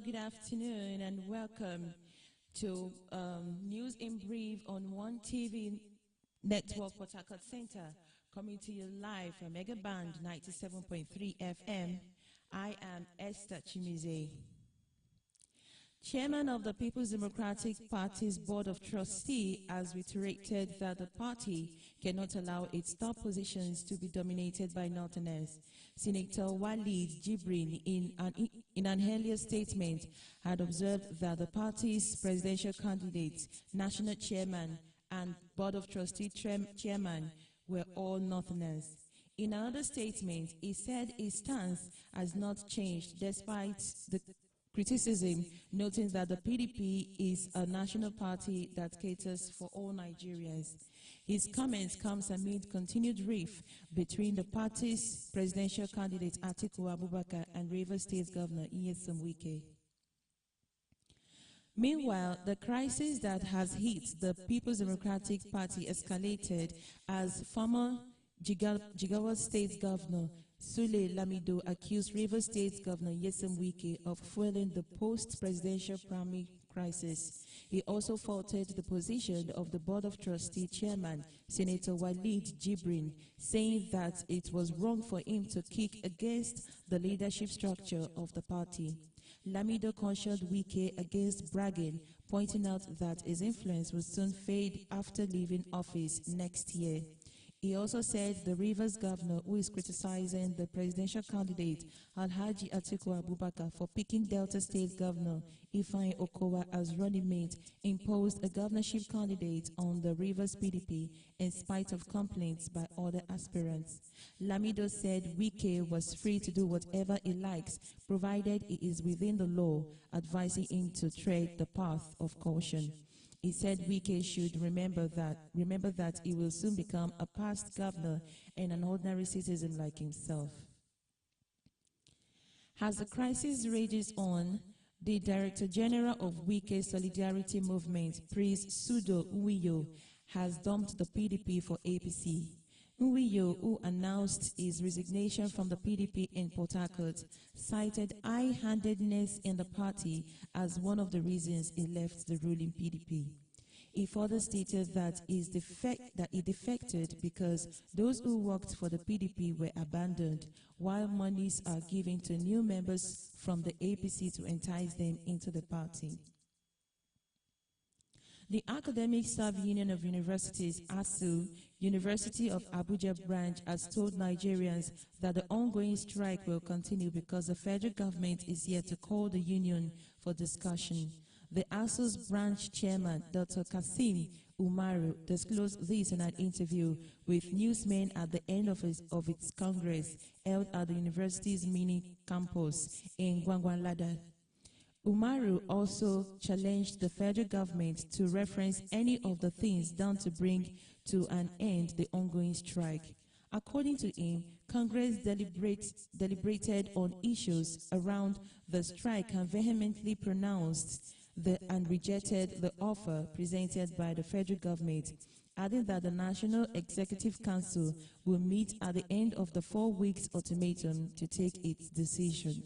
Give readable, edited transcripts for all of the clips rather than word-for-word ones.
good afternoon, and welcome to News in Brief on 1TV Network Port Harcourt Center, coming to you live from Megaband 97.3 FM. I am Esther Chimize. Chairman of the People's Democratic Party's Board of Trustees has reiterated that the party cannot allow its top positions to be dominated by Northerners. Senator Walid Jibrin, in an earlier statement, had observed that the party's presidential candidate, national chairman, and Board of Trustees chairman were all Northerners. In another statement, he said his stance has not changed despite the criticism, noting that the PDP is a national party that caters for all Nigerians. His comments comes amid continued rift between the party's presidential candidate Atiku Abubakar and Rivers State Governor Nyesom Wike. Meanwhile, the crisis that has hit the People's Democratic Party escalated as former Jigawa State Governor Sule Lamido accused Rivers State Governor Nyesom Wike of fueling the post-presidential primary crisis. He also faulted the position of the Board of Trustees chairman, Senator Walid Jibrin, saying that it was wrong for him to kick against the leadership structure of the party. Lamido cautioned Wike against bragging, pointing out that his influence will soon fade after leaving office next year. He also said the Rivers governor, who is criticizing the presidential candidate Alhaji Atiku Abubakar for picking Delta State Governor Ifeanyi Okowa as running mate, imposed a governorship candidate on the Rivers PDP in spite of complaints by other aspirants. Lamido said Wike was free to do whatever he likes, provided it is within the law, advising him to tread the path of caution. He said Wike should remember that he will soon become a past governor and an ordinary citizen like himself. As the crisis rages on, the Director General of Wike's Solidarity Movement, Prince Sudo Uwiyo, has dumped the PDP for APC. Uwiyo, who announced his resignation from the PDP in Port Harcourt, cited high-handedness in the party as one of the reasons he left the ruling PDP. He further stated that he defected because those who worked for the PDP were abandoned, while monies are given to new members from the APC to entice them into the party. The Academic Staff Union of Universities, ASU, University of Abuja branch, has told Nigerians that the ongoing strike will continue because the federal government is yet to call the union for discussion. The ASU's branch chairman, Dr. Kasim Umaru, disclosed this in an interview with newsmen at the end of its congress held at the university's mini campus in Gwangwalada. Umaru also challenged the federal government to reference any of the things done to bring to an end the ongoing strike. According to him, Congress deliberated on issues around the strike and vehemently pronounced and rejected the offer presented by the federal government, adding that the National Executive Council will meet at the end of the 4 weeks ultimatum to take its decision.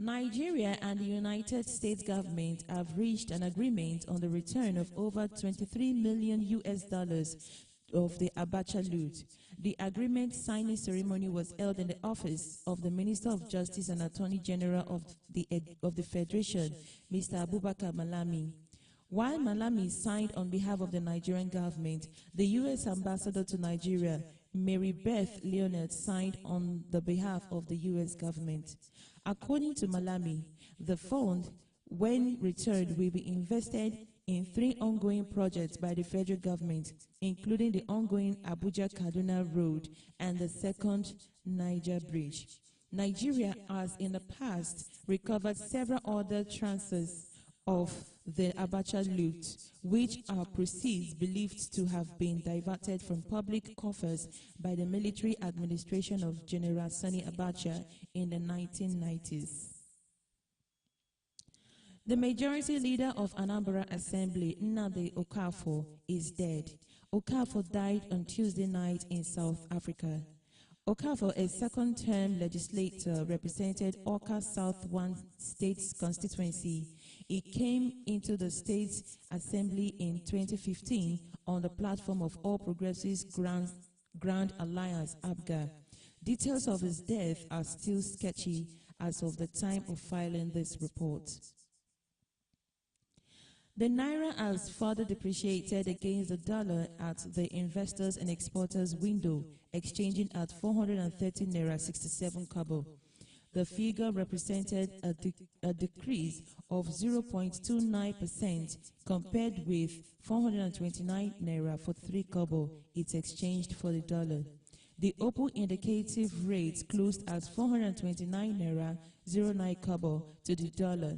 Nigeria and the United States government have reached an agreement on the return of over $23 million of the Abacha loot. The agreement signing ceremony was held in the office of the Minister of Justice and Attorney General of the Federation, Mr. Abubakar Malami. While Malami signed on behalf of the Nigerian government, the U.S. Ambassador to Nigeria, Mary Beth Leonard, signed on the behalf of the U.S. government. According to Malami, the fund, when returned, will be invested in 3 ongoing projects by the federal government, including the ongoing Abuja-Kaduna Road and the second Niger Bridge. Nigeria has in the past recovered several other transfers of the Abacha loot, which are proceeds believed to have been diverted from public coffers by the military administration of General Sani Abacha in the 1990s. The majority leader of Anambra Assembly, Nnamdi Okafor, is dead. Okafor died on Tuesday night in South Africa. Okafor, a second-term legislator, represented Awka South 1 State's constituency. He came into the State Assembly in 2015 on the platform of All Progressives Grand Alliance, ABGA. Details of his death are still sketchy as of the time of filing this report. The Naira has further depreciated against the dollar at the investors and exporters window, exchanging at 430 Naira 67 kobo. The figure represented a decrease of 0.29% compared with 429 Naira for 3 kobo it exchanged for the dollar. The open indicative rate closed at 429 Naira 09 kobo to the dollar.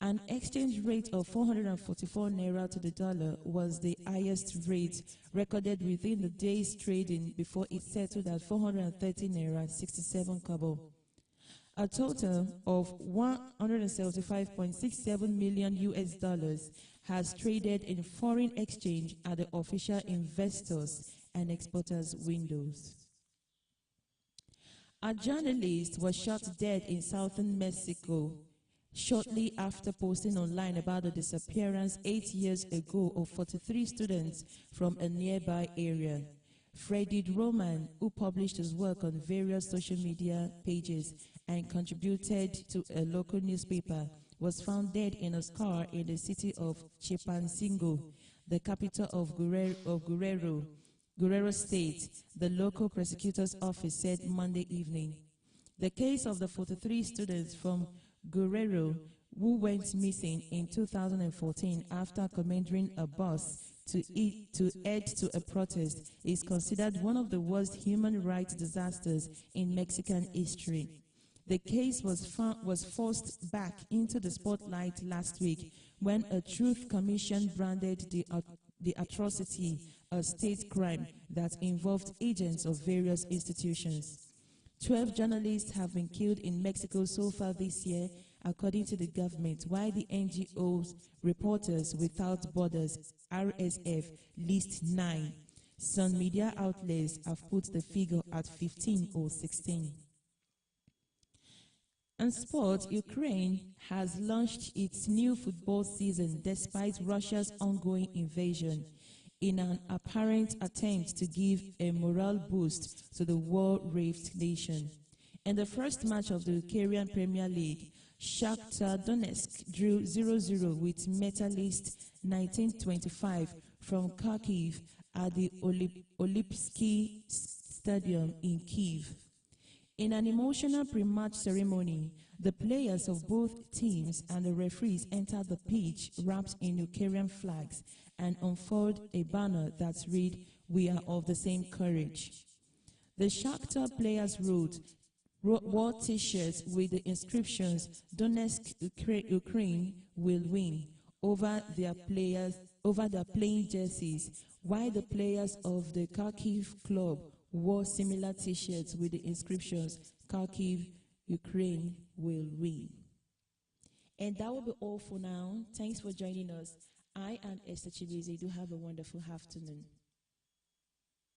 An exchange rate of 444 Naira to the dollar was the highest rate recorded within the day's trading before it settled at 430 Naira 67 kobo. A total of 175.67 million US dollars has traded in foreign exchange at the official investors and exporters windows. A journalist was shot dead in southern Mexico shortly after posting online about the disappearance 8 years ago of 43 students from a nearby area. Freddie Roman, who published his work on various social media pages and contributed to a local newspaper, was found dead in his car in the city of Chilpancingo, the capital of Guerrero State, the local prosecutor's office said Monday evening. The case of the 43 students from Guerrero, who went missing in 2014 after commandeering a bus to head to a protest, is considered one of the worst human rights disasters in Mexican history. The case was forced back into the spotlight last week when a Truth Commission branded the atrocity a state crime that involved agents of various institutions. 12 journalists have been killed in Mexico so far this year, according to the government, while the NGO's Reporters Without Borders, RSF, lists 9. Some media outlets have put the figure at 15 or 16. In sport, Ukraine has launched its new football season despite Russia's ongoing invasion, in an apparent attempt to give a morale boost to the war-raved nation. In the first match of the Ukrainian Premier League, Shakhtar Donetsk drew 0-0 with Metalist 1925 from Kharkiv at the Olympsky Stadium in Kyiv. In an emotional pre-match ceremony, the players of both teams and the referees entered the pitch wrapped in Ukrainian flags and unfurled a banner that read, "We are of the same courage." The Shakhtar players wore T-shirts with the inscriptions, "Donetsk, Ukraine will win," over their playing jerseys, while the players of the Kharkiv club wore similar T-shirts with the inscriptions, "Kharkiv, Ukraine will win." And that will be all for now. Thanks for joining us. I am Esther Chibize. Do have a wonderful afternoon.